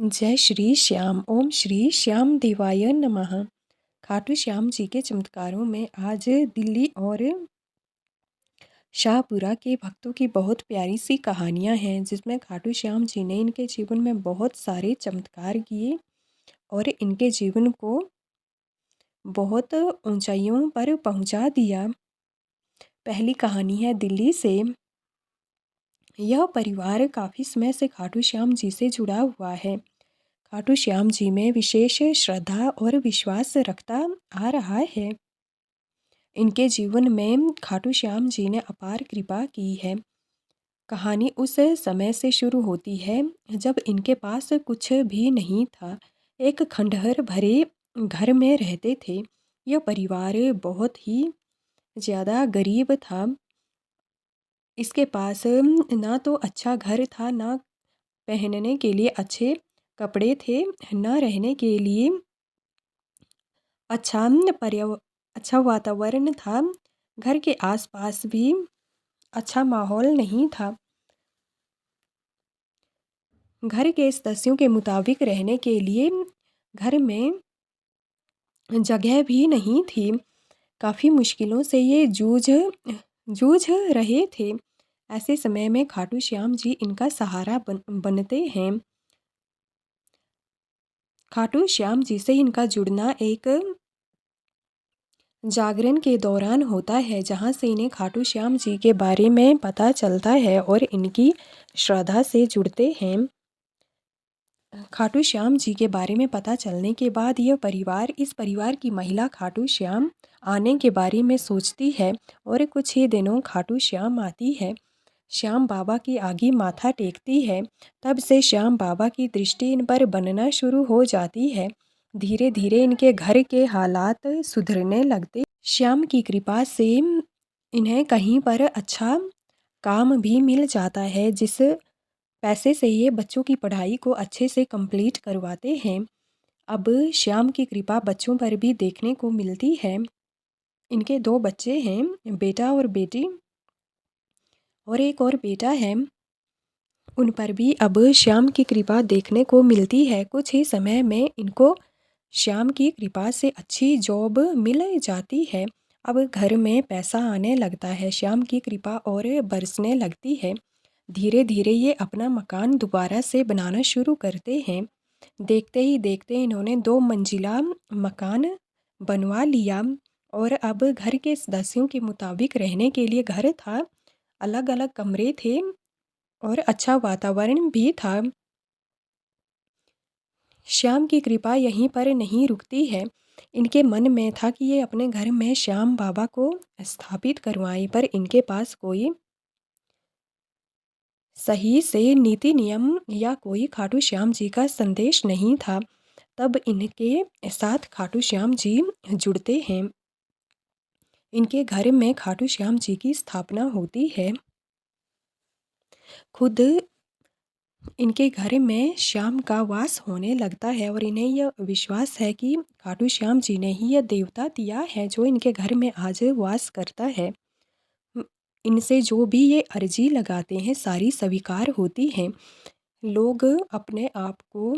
जय श्री श्याम। ओम श्री श्याम देवाय नमः। खाटू श्याम जी के चमत्कारों में आज दिल्ली और शाहपुरा के भक्तों की बहुत प्यारी सी कहानियाँ हैं, जिसमें खाटू श्याम जी ने इनके जीवन में बहुत सारे चमत्कार किए और इनके जीवन को बहुत ऊंचाइयों पर पहुंचा दिया। पहली कहानी है दिल्ली से। यह परिवार काफ़ी समय से खाटू श्याम जी से जुड़ा हुआ है। खाटू श्याम जी में विशेष श्रद्धा और विश्वास रखता आ रहा है। इनके जीवन में खाटू श्याम जी ने अपार कृपा की है। कहानी उस समय से शुरू होती है जब इनके पास कुछ भी नहीं था। एक खंडहर भरे घर में रहते थे। यह परिवार बहुत ही ज़्यादा गरीब था। इसके पास ना तो अच्छा घर था, ना पहनने के लिए अच्छे कपड़े थे, न रहने के लिए अच्छा अच्छा वातावरण था। घर के आसपास भी अच्छा माहौल नहीं था। घर के सदस्यों के मुताबिक रहने के लिए घर में जगह भी नहीं थी। काफ़ी मुश्किलों से ये जूझ रहे थे। ऐसे समय में खाटू श्याम जी इनका सहारा बनते हैं। खाटू श्याम जी से इनका जुड़ना एक जागरण के दौरान होता है, जहाँ से इन्हें खाटू श्याम जी के बारे में पता चलता है और इनकी श्रद्धा से जुड़ते हैं। खाटू श्याम जी के बारे में पता चलने के बाद इस परिवार की महिला खाटू श्याम आने के बारे में सोचती है और कुछ ही दिनों खाटू श्याम आती है। श्याम बाबा की आगे माथा टेकती है। तब से श्याम बाबा की दृष्टि इन पर बनना शुरू हो जाती है। धीरे धीरे इनके घर के हालात सुधरने लगते। श्याम की कृपा से इन्हें कहीं पर अच्छा काम भी मिल जाता है, जिस पैसे से ये बच्चों की पढ़ाई को अच्छे से कंप्लीट करवाते हैं। अब श्याम की कृपा बच्चों पर भी देखने को मिलती है। इनके 2 बच्चे हैं, बेटा और बेटी, और एक और बेटा है। उन पर भी अब श्याम की कृपा देखने को मिलती है। कुछ ही समय में इनको श्याम की कृपा से अच्छी जॉब मिल जाती है। अब घर में पैसा आने लगता है। श्याम की कृपा और बरसने लगती है। धीरे धीरे ये अपना मकान दोबारा से बनाना शुरू करते हैं। देखते ही देखते इन्होंने 2 मंजिला मकान बनवा लिया और अब घर के सदस्यों के मुताबिक रहने के लिए घर था, अलग अलग कमरे थे और अच्छा वातावरण भी था। श्याम की कृपा यहीं पर नहीं रुकती है। इनके मन में था कि ये अपने घर में श्याम बाबा को स्थापित करवाएं, पर इनके पास कोई सही से नीति नियम या कोई खाटू श्याम जी का संदेश नहीं था। तब इनके साथ खाटू श्याम जी जुड़ते हैं। इनके घर में खाटू श्याम जी की स्थापना होती है। खुद इनके घर में श्याम का वास होने लगता है और इन्हें यह विश्वास है कि खाटू श्याम जी ने ही यह देवता दिया है जो इनके घर में आज वास करता है। इनसे जो भी ये अर्जी लगाते हैं सारी स्वीकार होती हैं। लोग अपने आप को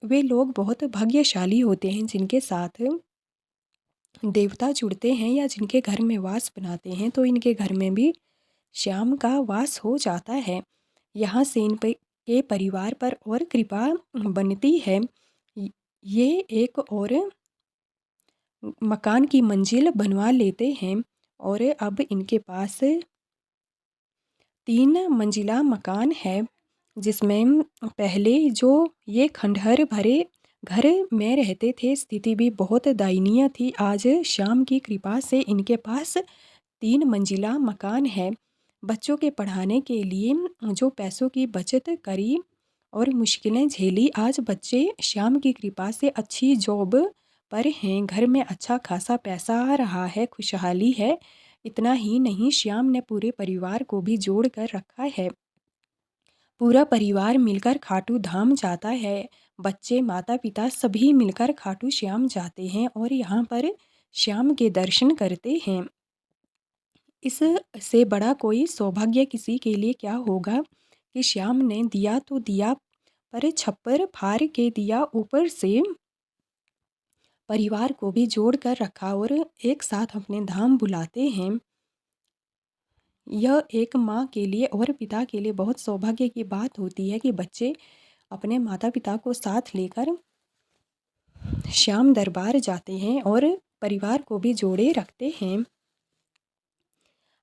वे लोग बहुत भाग्यशाली होते हैं जिनके साथ देवता जुड़ते हैं या जिनके घर में वास बनाते हैं, तो इनके घर में भी श्याम का वास हो जाता है। यहाँ से इन के परिवार पर और कृपा बनती है। ये एक और मकान की मंजिल बनवा लेते हैं और अब इनके पास 3 मंजिला मकान है, जिसमें पहले जो ये खंडहर भरे घर में रहते थे, स्थिति भी बहुत दयनीय थी। आज श्याम की कृपा से इनके पास 3 मंजिला मकान है। बच्चों के पढ़ाने के लिए जो पैसों की बचत करी और मुश्किलें झेली, आज बच्चे श्याम की कृपा से अच्छी जॉब पर हैं। घर में अच्छा खासा पैसा आ रहा है, खुशहाली है। इतना ही नहीं, श्याम ने पूरे परिवार को भी जोड़ कर रखा है। पूरा परिवार मिलकर खाटू धाम जाता है। बच्चे, माता पिता सभी मिलकर खाटू श्याम जाते हैं और यहाँ पर श्याम के दर्शन करते हैं। इससे बड़ा कोई सौभाग्य किसी के लिए क्या होगा कि श्याम ने दिया तो दिया, पर छप्पर फाड़ के दिया, ऊपर से परिवार को भी जोड़ कर रखा और एक साथ अपने धाम बुलाते हैं। यह एक माँ के लिए और पिता के लिए बहुत सौभाग्य की बात होती है कि बच्चे अपने माता पिता को साथ लेकर श्याम दरबार जाते हैं और परिवार को भी जोड़े रखते हैं।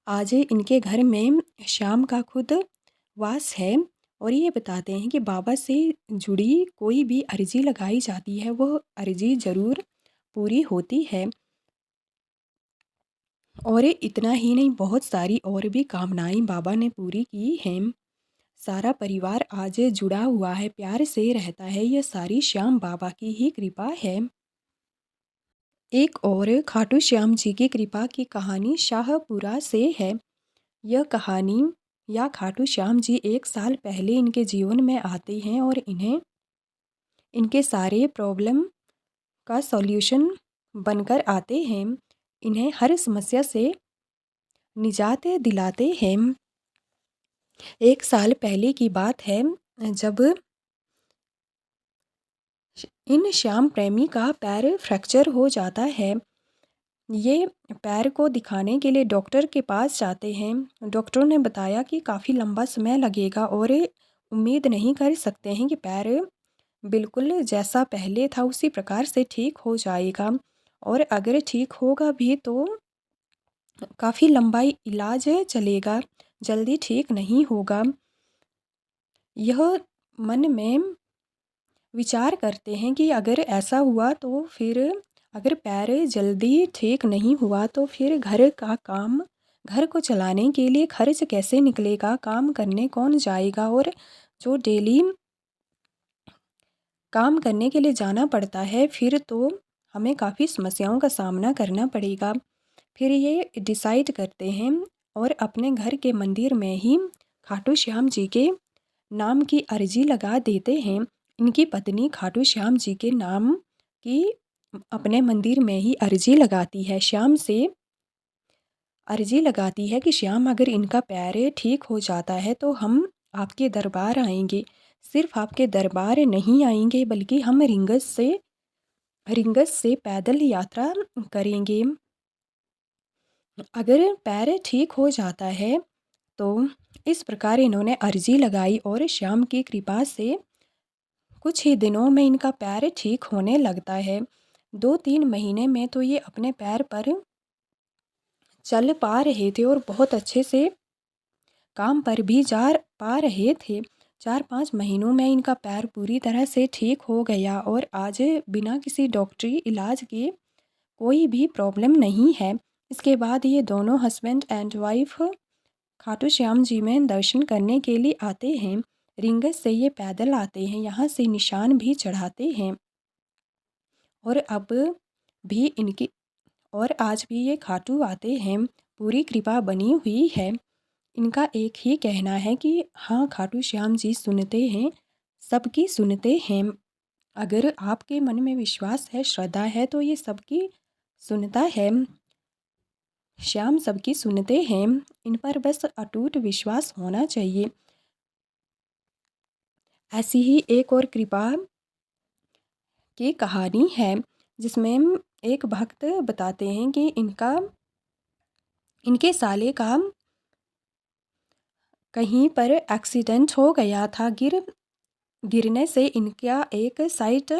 आज इनके घर में श्याम का खुद वास है और ये बताते हैं कि बाबा से जुड़ी कोई भी अर्जी लगाई जाती है वह अर्जी ज़रूर पूरी होती है। और इतना ही नहीं, बहुत सारी और भी कामनाएं बाबा ने पूरी की हैं। सारा परिवार आज जुड़ा हुआ है, प्यार से रहता है। यह सारी श्याम बाबा की ही कृपा है। एक और खाटू श्याम जी की कृपा की कहानी शाहपुरा से है। यह कहानी या खाटू श्याम जी 1 साल पहले इनके जीवन में आते हैं और इन्हें इनके सारे प्रॉब्लम का सॉल्यूशन बनकर आते हैं। इन्हें हर समस्या से निजात दिलाते हैं। 1 साल पहले की बात है जब इन श्याम प्रेमी का पैर फ्रैक्चर हो जाता है। ये पैर को दिखाने के लिए डॉक्टर के पास जाते हैं। डॉक्टर ने बताया कि काफ़ी लंबा समय लगेगा और उम्मीद नहीं कर सकते हैं कि पैर बिल्कुल जैसा पहले था उसी प्रकार से ठीक हो जाएगा, और अगर ठीक होगा भी तो काफ़ी लंबा इलाज चलेगा, जल्दी ठीक नहीं होगा। यह मन में विचार करते हैं कि अगर ऐसा हुआ तो फिर अगर पैर जल्दी ठीक नहीं हुआ तो फिर घर को चलाने के लिए खर्च कैसे निकलेगा, काम करने कौन जाएगा, और जो डेली काम करने के लिए जाना पड़ता है फिर तो हमें काफ़ी समस्याओं का सामना करना पड़ेगा। फिर ये डिसाइड करते हैं और अपने घर के मंदिर में ही खाटू श्याम जी के नाम की अर्जी लगा देते हैं। इनकी पत्नी खाटू श्याम जी के नाम की अपने मंदिर में ही अर्जी लगाती है। श्याम से अर्जी लगाती है कि श्याम अगर इनका पैर ठीक हो जाता है तो हम आपके दरबार आएंगे। सिर्फ आपके दरबार नहीं आएंगे बल्कि हम रिंगस से पैदल यात्रा करेंगे। अगर पैर ठीक हो जाता है तो इस प्रकार इन्होंने अर्जी लगाई और श्याम की कृपा से कुछ ही दिनों में इनका पैर ठीक होने लगता है। 2-3 महीने में तो ये अपने पैर पर चल पा रहे थे और बहुत अच्छे से काम पर भी जा पा रहे थे। 4-5 महीनों में इनका पैर पूरी तरह से ठीक हो गया और आज बिना किसी डॉक्टरी इलाज के कोई भी प्रॉब्लम नहीं है। इसके बाद ये दोनों husband and wife Khatu Shyam ji में दर्शन करने के लिए आते हैं। रिंगस से ये पैदल आते हैं, यहाँ से निशान भी चढ़ाते हैं और अब भी इनकी और आज भी ये खाटू आते हैं। पूरी कृपा बनी हुई है। इनका एक ही कहना है कि हाँ, खाटू श्याम जी सुनते हैं, सबकी सुनते हैं। अगर आपके मन में विश्वास है, श्रद्धा है तो ये सबकी सुनता है। श्याम सबकी सुनते हैं, इन पर बस अटूट विश्वास होना चाहिए। ऐसी ही एक और कृपा की कहानी है जिसमें एक भक्त बताते हैं कि इनके साले का कहीं पर एक्सीडेंट हो गया था। गिरने से इनका एक साइड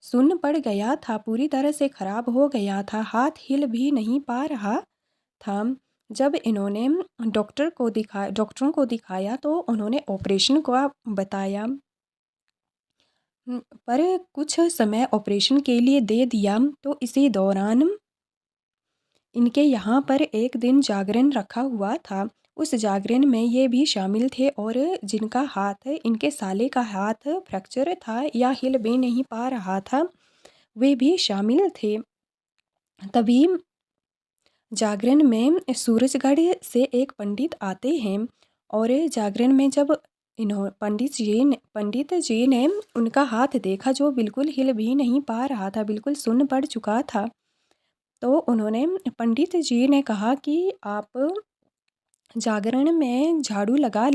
सुन्न पड़ गया था, पूरी तरह से ख़राब हो गया था, हाथ हिल भी नहीं पा रहा था। जब इन्होंने डॉक्टरों को दिखाया तो उन्होंने ऑपरेशन का बताया, पर कुछ समय ऑपरेशन के लिए दे दिया। तो इसी दौरान इनके यहाँ पर एक दिन जागरण रखा हुआ था। उस जागरण में ये भी शामिल थे और जिनका हाथ, इनके साले का हाथ फ्रैक्चर था या हिल भी नहीं पा रहा था, वे भी शामिल थे। तभी जागरण में सूरजगढ़ से एक पंडित आते हैं और जागरण में जब पंडित जी ने उनका हाथ देखा जो बिल्कुल हिल भी नहीं पा रहा था, बिल्कुल सुन्न पड़ चुका था, तो उन्होंने पंडित जी ने कहा कि आप जागरण में झाड़ू लगवा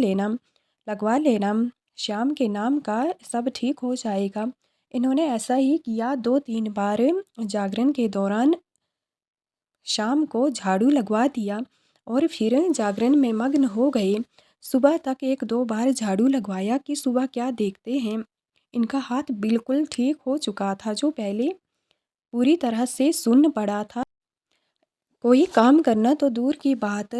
लेना। श्याम के नाम का सब ठीक हो जाएगा। इन्होंने ऐसा ही किया। 2-3 बार जागरण के दौरान शाम को झाड़ू लगवा दिया और फिर जागरण में मग्न हो गए। सुबह तक 1-2 बार झाड़ू लगवाया कि सुबह क्या देखते हैं, इनका हाथ बिल्कुल ठीक हो चुका था। जो पहले पूरी तरह से सुन्न पड़ा था, कोई काम करना तो दूर की बात,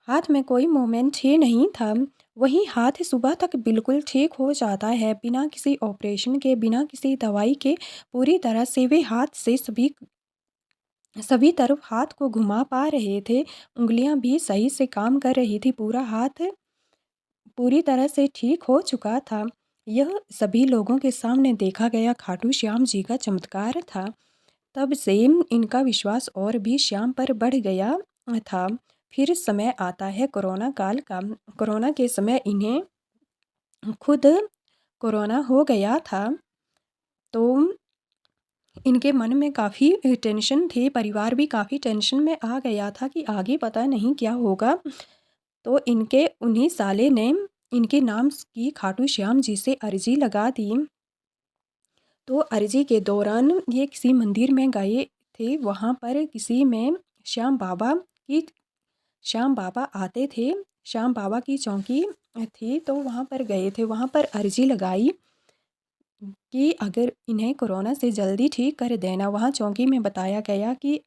हाथ में कोई मूवमेंट ही नहीं था, वहीं हाथ सुबह तक बिल्कुल ठीक हो जाता है बिना किसी ऑपरेशन के, बिना किसी दवाई के। पूरी तरह से वे हाथ से सभी तरफ हाथ को घुमा पा रहे थे, उंगलियां भी सही से काम कर रही थी, पूरा हाथ पूरी तरह से ठीक हो चुका था। यह सभी लोगों के सामने देखा गया खाटू श्याम जी का चमत्कार था। तब से इनका विश्वास और भी श्याम पर बढ़ गया था। फिर समय आता है कोरोना काल का। कोरोना के समय इन्हें खुद कोरोना हो गया था, तो इनके मन में काफ़ी टेंशन थी, परिवार भी काफ़ी टेंशन में आ गया था कि आगे पता नहीं क्या होगा। तो इनके उन्हीं साले ने इनके नाम की खाटू श्याम जी से अर्जी लगा दी। तो अर्जी के दौरान ये किसी मंदिर में गए थे, वहाँ पर किसी में श्याम बाबा आते थे, श्याम बाबा की चौकी थी, तो वहाँ पर गए थे, वहाँ पर अर्जी लगाई कि अगर इन्हें कोरोना से जल्दी ठीक कर देना। वहाँ चौकी में बताया गया कि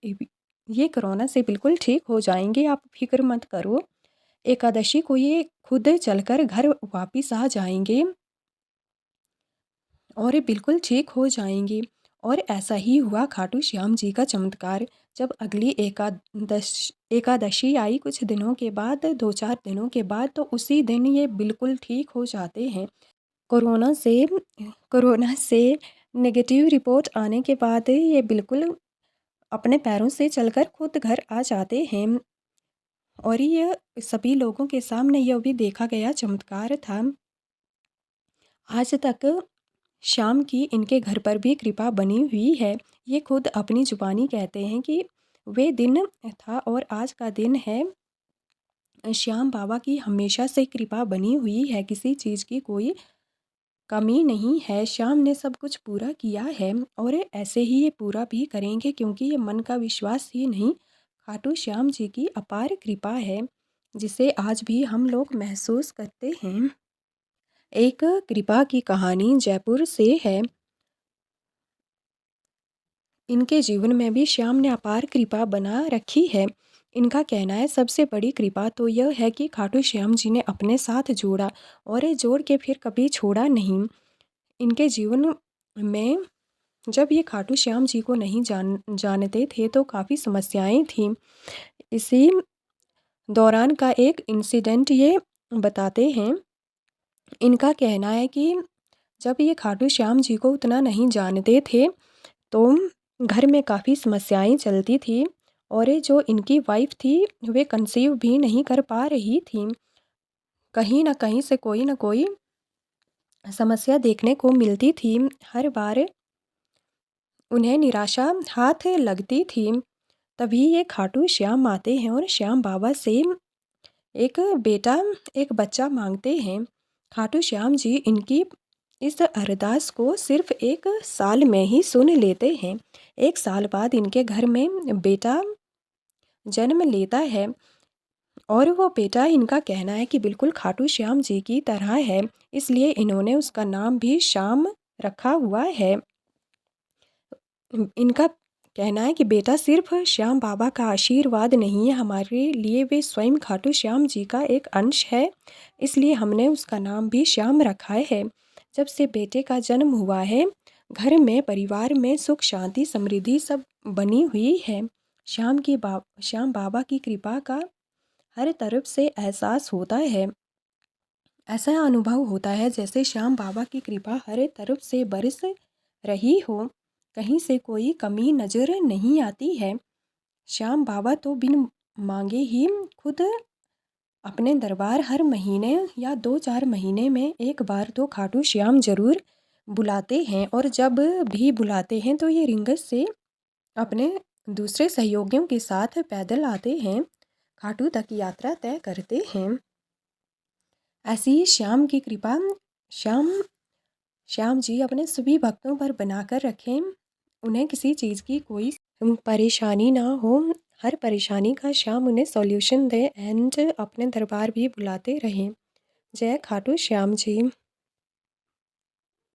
ये कोरोना से बिल्कुल ठीक हो जाएंगे, आप फिक्र मत करो, एकादशी को ये खुद चलकर घर वापस आ जाएंगे और ये बिल्कुल ठीक हो जाएंगे। और ऐसा ही हुआ। खाटू श्याम जी का चमत्कार। जब अगली एकादशी आई कुछ दिनों के बाद, 2-4 दिनों के बाद, तो उसी दिन ये बिल्कुल ठीक हो जाते हैं। कोरोना से नेगेटिव रिपोर्ट आने के बाद ये बिल्कुल अपने पैरों से चलकर खुद घर आ जाते हैं। और ये सभी लोगों के सामने यह भी देखा गया चमत्कार था। आज तक श्याम की इनके घर पर भी कृपा बनी हुई है। ये खुद अपनी जुबानी कहते हैं कि वे दिन था और आज का दिन है, श्याम बाबा की हमेशा से कृपा बनी हुई है, किसी चीज़ की कोई कमी नहीं है। श्याम ने सब कुछ पूरा किया है और ऐसे ही ये पूरा भी करेंगे, क्योंकि ये मन का विश्वास ही नहीं, खाटू श्याम जी की अपार कृपा है, जिसे आज भी हम लोग महसूस करते हैं। एक कृपा की कहानी जयपुर से है। इनके जीवन में भी श्याम ने अपार कृपा बना रखी है। इनका कहना है सबसे बड़ी कृपा तो यह है कि खाटू श्याम जी ने अपने साथ जोड़ा और जोड़ के फिर कभी छोड़ा नहीं। इनके जीवन में जब ये खाटू श्याम जी को नहीं जानते थे तो काफ़ी समस्याएं थीं। इसी दौरान का एक इंसिडेंट ये बताते हैं। इनका कहना है कि जब ये खाटू श्याम जी को उतना नहीं जानते थे तो घर में काफ़ी समस्याएं चलती थी और ये जो इनकी वाइफ थी वे कंसीव भी नहीं कर पा रही थी। कहीं ना कहीं से कोई ना कोई समस्या देखने को मिलती थी। हर बार उन्हें निराशा हाथ लगती थी। तभी ये खाटू श्याम आते हैं और श्याम बाबा से एक बच्चा मांगते हैं। खाटू श्याम जी इनकी इस अरदास को सिर्फ 1 साल में ही सुन लेते हैं। 1 साल बाद इनके घर में बेटा जन्म लेता है और वो बेटा, इनका कहना है कि बिल्कुल खाटू श्याम जी की तरह है, इसलिए इन्होंने उसका नाम भी श्याम रखा हुआ है। इनका कहना है कि बेटा सिर्फ श्याम बाबा का आशीर्वाद नहीं है, हमारे लिए वे स्वयं खाटू श्याम जी का एक अंश है, इसलिए हमने उसका नाम भी श्याम रखा है। जब से बेटे का जन्म हुआ है, घर में परिवार में सुख शांति समृद्धि सब बनी हुई है। श्याम बाबा की कृपा का हर तरफ से एहसास होता है। ऐसा अनुभव होता है जैसे श्याम बाबा की कृपा हर तरफ से बरस रही हो, कहीं से कोई कमी नज़र नहीं आती है। श्याम बाबा तो बिन मांगे ही खुद अपने दरबार हर महीने या 2-4 महीने में एक बार तो खाटू श्याम जरूर बुलाते हैं, और जब भी बुलाते हैं तो ये रिंगस से अपने दूसरे सहयोगियों के साथ पैदल आते हैं, खाटू तक यात्रा तय करते हैं। ऐसी ही श्याम की कृपा श्याम श्याम जी अपने सभी भक्तों पर बनाकर रखें। उन्हें किसी चीज़ की कोई परेशानी ना हो। हर परेशानी का श्याम उन्हें सॉल्यूशन दे एंड अपने दरबार भी बुलाते रहें। जय खाटू श्याम जी।